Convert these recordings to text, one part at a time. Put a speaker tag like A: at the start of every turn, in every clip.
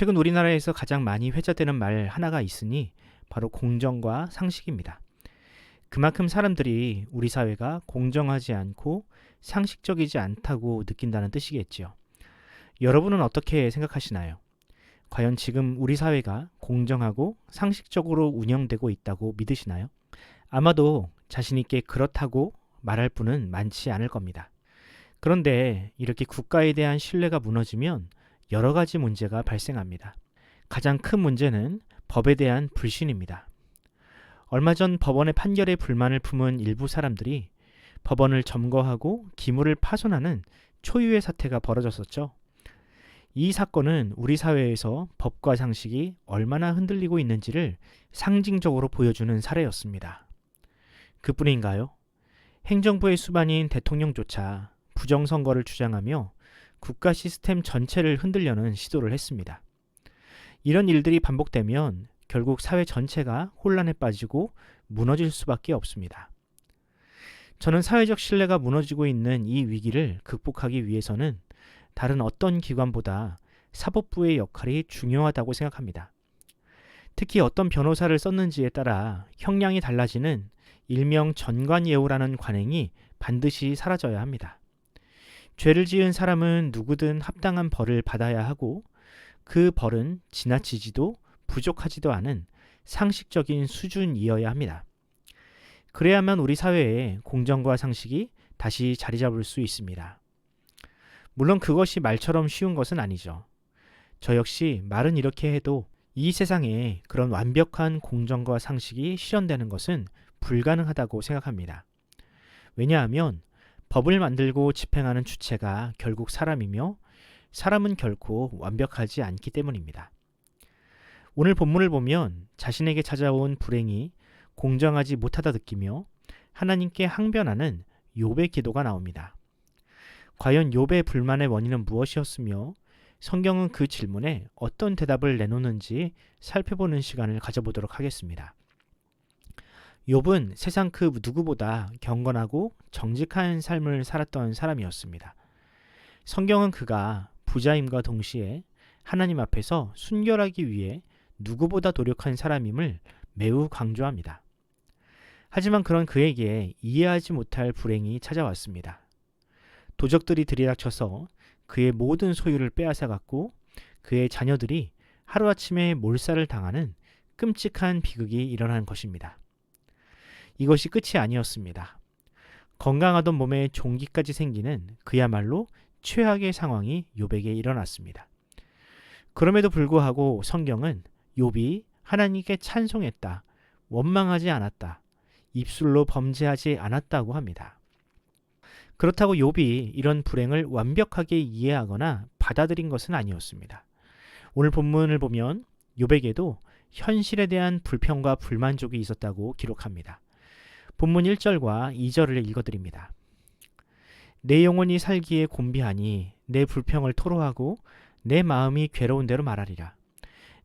A: 최근 우리나라에서 가장 많이 회자되는 말 하나가 있으니 바로 공정과 상식입니다. 그만큼 사람들이 우리 사회가 공정하지 않고 상식적이지 않다고 느낀다는 뜻이겠지요. 여러분은 어떻게 생각하시나요? 과연 지금 우리 사회가 공정하고 상식적으로 운영되고 있다고 믿으시나요? 아마도 자신 있게 그렇다고 말할 분은 많지 않을 겁니다. 그런데 이렇게 국가에 대한 신뢰가 무너지면 여러 가지 문제가 발생합니다. 가장 큰 문제는 법에 대한 불신입니다. 얼마 전 법원의 판결에 불만을 품은 일부 사람들이 법원을 점거하고 기물을 파손하는 초유의 사태가 벌어졌었죠. 이 사건은 우리 사회에서 법과 상식이 얼마나 흔들리고 있는지를 상징적으로 보여주는 사례였습니다. 그뿐인가요? 행정부의 수반인 대통령조차 부정선거를 주장하며 국가 시스템 전체를 흔들려는 시도를 했습니다. 이런 일들이 반복되면 결국 사회 전체가 혼란에 빠지고 무너질 수밖에 없습니다. 저는 사회적 신뢰가 무너지고 있는 이 위기를 극복하기 위해서는 다른 어떤 기관보다 사법부의 역할이 중요하다고 생각합니다. 특히 어떤 변호사를 썼는지에 따라 형량이 달라지는 일명 전관예우라는 관행이 반드시 사라져야 합니다. 죄를 지은 사람은 누구든 합당한 벌을 받아야 하고 그 벌은 지나치지도 부족하지도 않은 상식적인 수준이어야 합니다. 그래야만 우리 사회에 공정과 상식이 다시 자리 잡을 수 있습니다. 물론 그것이 말처럼 쉬운 것은 아니죠. 저 역시 말은 이렇게 해도 이 세상에 그런 완벽한 공정과 상식이 실현되는 것은 불가능하다고 생각합니다. 왜냐하면 법을 만들고 집행하는 주체가 결국 사람이며 사람은 결코 완벽하지 않기 때문입니다. 오늘 본문을 보면 자신에게 찾아온 불행이 공정하지 못하다 느끼며 하나님께 항변하는 욥의 기도가 나옵니다. 과연 욥의 불만의 원인은 무엇이었으며 성경은 그 질문에 어떤 대답을 내놓는지 살펴보는 시간을 가져보도록 하겠습니다. 욥은 세상 그 누구보다 경건하고 정직한 삶을 살았던 사람이었습니다. 성경은 그가 부자임과 동시에 하나님 앞에서 순결하기 위해 누구보다 노력한 사람임을 매우 강조합니다. 하지만 그런 그에게 이해하지 못할 불행이 찾아왔습니다. 도적들이 들이닥쳐서 그의 모든 소유를 빼앗아갔고 그의 자녀들이 하루아침에 몰살을 당하는 끔찍한 비극이 일어난 것입니다. 이것이 끝이 아니었습니다. 건강하던 몸에 종기까지 생기는 그야말로 최악의 상황이 욥에게 일어났습니다. 그럼에도 불구하고 성경은 욥이 하나님께 찬송했다, 원망하지 않았다, 입술로 범죄하지 않았다고 합니다. 그렇다고 욥이 이런 불행을 완벽하게 이해하거나 받아들인 것은 아니었습니다. 오늘 본문을 보면 욥에게도 현실에 대한 불평과 불만족이 있었다고 기록합니다. 본문 1절과 2절을 읽어드립니다. 내 영혼이 살기에 곤비하니 내 불평을 토로하고 내 마음이 괴로운 대로 말하리라.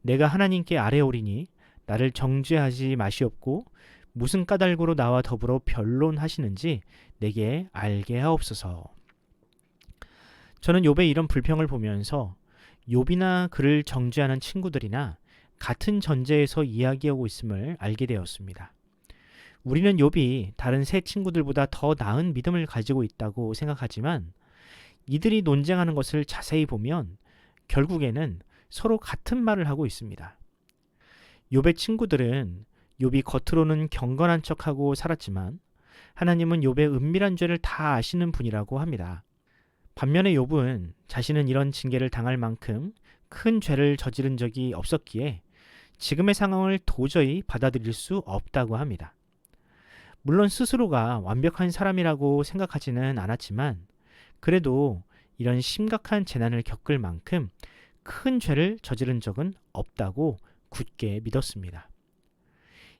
A: 내가 하나님께 아뢰오리니 나를 정죄하지 마시옵고 무슨 까닭으로 나와 더불어 변론하시는지 내게 알게 하옵소서. 저는 욥의 이런 불평을 보면서 욥이나 그를 정죄하는 친구들이나 같은 전제에서 이야기하고 있음을 알게 되었습니다. 우리는 욥이 다른 세 친구들보다 더 나은 믿음을 가지고 있다고 생각하지만 이들이 논쟁하는 것을 자세히 보면 결국에는 서로 같은 말을 하고 있습니다. 욥의 친구들은 욥이 겉으로는 경건한 척하고 살았지만 하나님은 욥의 은밀한 죄를 다 아시는 분이라고 합니다. 반면에 욥은 자신은 이런 징계를 당할 만큼 큰 죄를 저지른 적이 없었기에 지금의 상황을 도저히 받아들일 수 없다고 합니다. 물론 스스로가 완벽한 사람이라고 생각하지는 않았지만 그래도 이런 심각한 재난을 겪을 만큼 큰 죄를 저지른 적은 없다고 굳게 믿었습니다.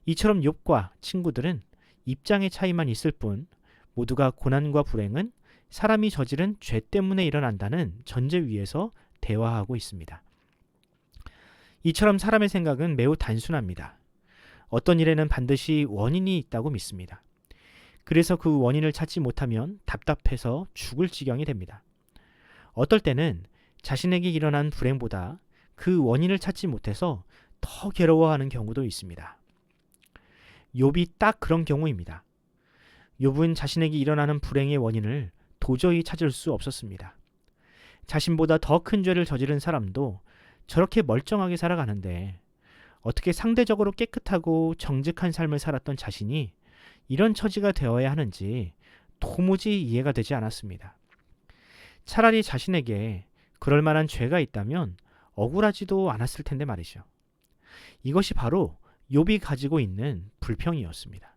A: 이처럼 욥과 친구들은 입장의 차이만 있을 뿐 모두가 고난과 불행은 사람이 저지른 죄 때문에 일어난다는 전제 위에서 대화하고 있습니다. 이처럼 사람의 생각은 매우 단순합니다. 어떤 일에는 반드시 원인이 있다고 믿습니다. 그래서 그 원인을 찾지 못하면 답답해서 죽을 지경이 됩니다. 어떨 때는 자신에게 일어난 불행보다 그 원인을 찾지 못해서 더 괴로워하는 경우도 있습니다. 욥이 딱 그런 경우입니다. 욥은 자신에게 일어나는 불행의 원인을 도저히 찾을 수 없었습니다. 자신보다 더 큰 죄를 저지른 사람도 저렇게 멀쩡하게 살아가는데 어떻게 상대적으로 깨끗하고 정직한 삶을 살았던 자신이 이런 처지가 되어야 하는지 도무지 이해가 되지 않았습니다. 차라리 자신에게 그럴 만한 죄가 있다면 억울하지도 않았을 텐데 말이죠. 이것이 바로 욥이 가지고 있는 불평이었습니다.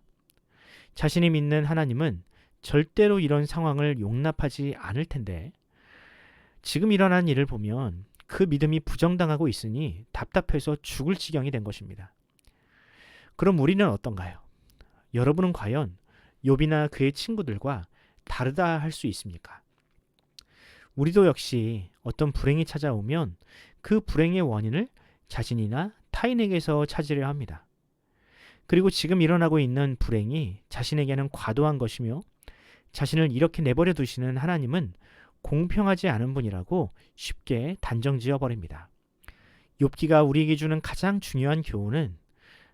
A: 자신이 믿는 하나님은 절대로 이런 상황을 용납하지 않을 텐데 지금 일어난 일을 보면 그 믿음이 부정당하고 있으니 답답해서 죽을 지경이 된 것입니다. 그럼 우리는 어떤가요? 여러분은 과연 욥이나 그의 친구들과 다르다 할 수 있습니까? 우리도 역시 어떤 불행이 찾아오면 그 불행의 원인을 자신이나 타인에게서 찾으려 합니다. 그리고 지금 일어나고 있는 불행이 자신에게는 과도한 것이며 자신을 이렇게 내버려 두시는 하나님은 공평하지 않은 분이라고 쉽게 단정 지어버립니다. 욥기가 우리에게 주는 가장 중요한 교훈은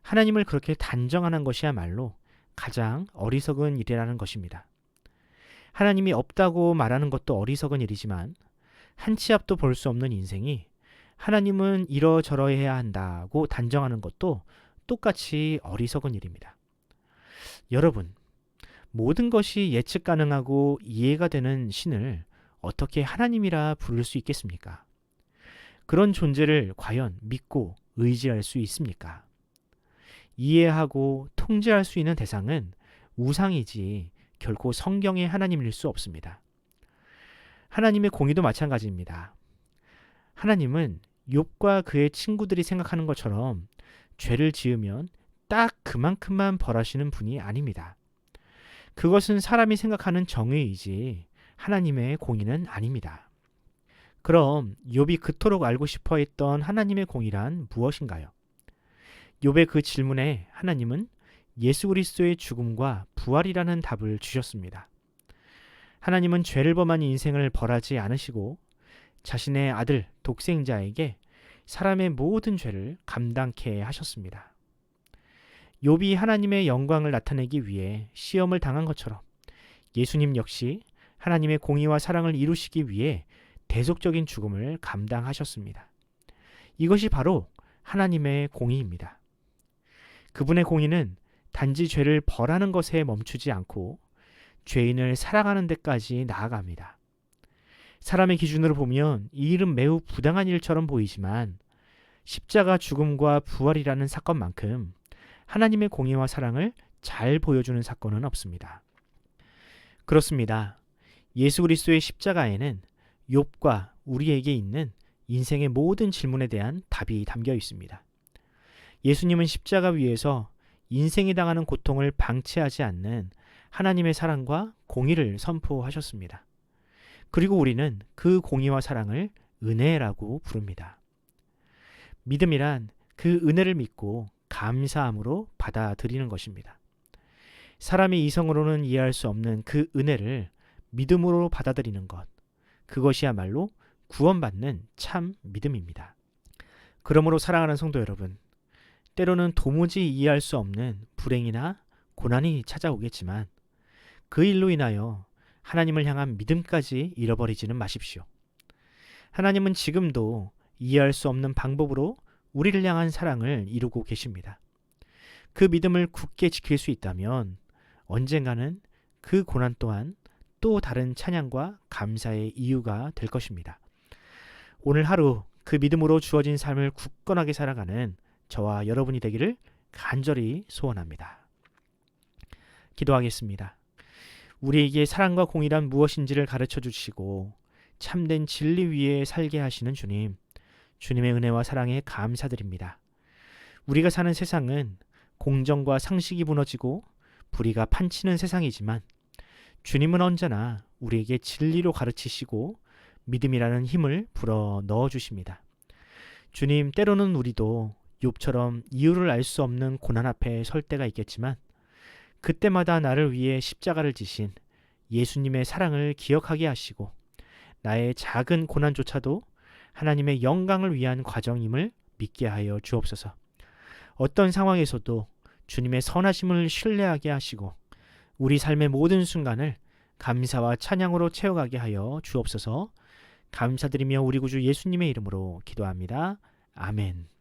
A: 하나님을 그렇게 단정하는 것이야말로 가장 어리석은 일이라는 것입니다. 하나님이 없다고 말하는 것도 어리석은 일이지만 한 치 앞도 볼 수 없는 인생이 하나님은 이러저러해야 한다고 단정하는 것도 똑같이 어리석은 일입니다. 여러분, 모든 것이 예측 가능하고 이해가 되는 신을 어떻게 하나님이라 부를 수 있겠습니까? 그런 존재를 과연 믿고 의지할 수 있습니까? 이해하고 통제할 수 있는 대상은 우상이지 결코 성경의 하나님일 수 없습니다. 하나님의 공의도 마찬가지입니다. 하나님은 욥과 그의 친구들이 생각하는 것처럼 죄를 지으면 딱 그만큼만 벌하시는 분이 아닙니다. 그것은 사람이 생각하는 정의이지 하나님의 공의는 아닙니다. 그럼 욥이 그토록 알고 싶어 했던 하나님의 공의란 무엇인가요? 욥의 그 질문에 하나님은 예수 그리스도의 죽음과 부활이라는 답을 주셨습니다. 하나님은 죄를 범한 인생을 벌하지 않으시고 자신의 아들 독생자에게 사람의 모든 죄를 감당케 하셨습니다. 욥이 하나님의 영광을 나타내기 위해 시험을 당한 것처럼 예수님 역시 하나님의 공의와 사랑을 이루시기 위해 대속적인 죽음을 감당하셨습니다. 이것이 바로 하나님의 공의입니다. 그분의 공의는 단지 죄를 벌하는 것에 멈추지 않고 죄인을 사랑하는 데까지 나아갑니다. 사람의 기준으로 보면 이 일은 매우 부당한 일처럼 보이지만 십자가 죽음과 부활이라는 사건만큼 하나님의 공의와 사랑을 잘 보여주는 사건은 없습니다. 그렇습니다. 예수 그리스도의 십자가에는 욥과 우리에게 있는 인생의 모든 질문에 대한 답이 담겨 있습니다. 예수님은 십자가 위에서 인생이 당하는 고통을 방치하지 않는 하나님의 사랑과 공의를 선포하셨습니다. 그리고 우리는 그 공의와 사랑을 은혜라고 부릅니다. 믿음이란 그 은혜를 믿고 감사함으로 받아들이는 것입니다. 사람이 이성으로는 이해할 수 없는 그 은혜를 믿음으로 받아들이는 것, 그것이야말로 구원받는 참 믿음입니다. 그러므로 사랑하는 성도 여러분, 때로는 도무지 이해할 수 없는 불행이나 고난이 찾아오겠지만 그 일로 인하여 하나님을 향한 믿음까지 잃어버리지는 마십시오. 하나님은 지금도 이해할 수 없는 방법으로 우리를 향한 사랑을 이루고 계십니다. 그 믿음을 굳게 지킬 수 있다면 언젠가는 그 고난 또한 또 다른 찬양과 감사의 이유가 될 것입니다. 오늘 하루 그 믿음으로 주어진 삶을 굳건하게 살아가는 저와 여러분이 되기를 간절히 소원합니다. 기도하겠습니다. 우리에게 사랑과 공의란 무엇인지를 가르쳐 주시고 참된 진리 위에 살게 하시는 주님, 주님의 은혜와 사랑에 감사드립니다. 우리가 사는 세상은 공정과 상식이 무너지고 불의가 판치는 세상이지만 주님은 언제나 우리에게 진리로 가르치시고 믿음이라는 힘을 불어 넣어 주십니다. 주님, 때로는 우리도 욥처럼 이유를 알 수 없는 고난 앞에 설 때가 있겠지만 그때마다 나를 위해 십자가를 지신 예수님의 사랑을 기억하게 하시고 나의 작은 고난조차도 하나님의 영광을 위한 과정임을 믿게 하여 주옵소서. 어떤 상황에서도 주님의 선하심을 신뢰하게 하시고 우리 삶의 모든 순간을 감사와 찬양으로 채워가게 하여 주옵소서. 감사드리며 우리 구주 예수님의 이름으로 기도합니다. 아멘.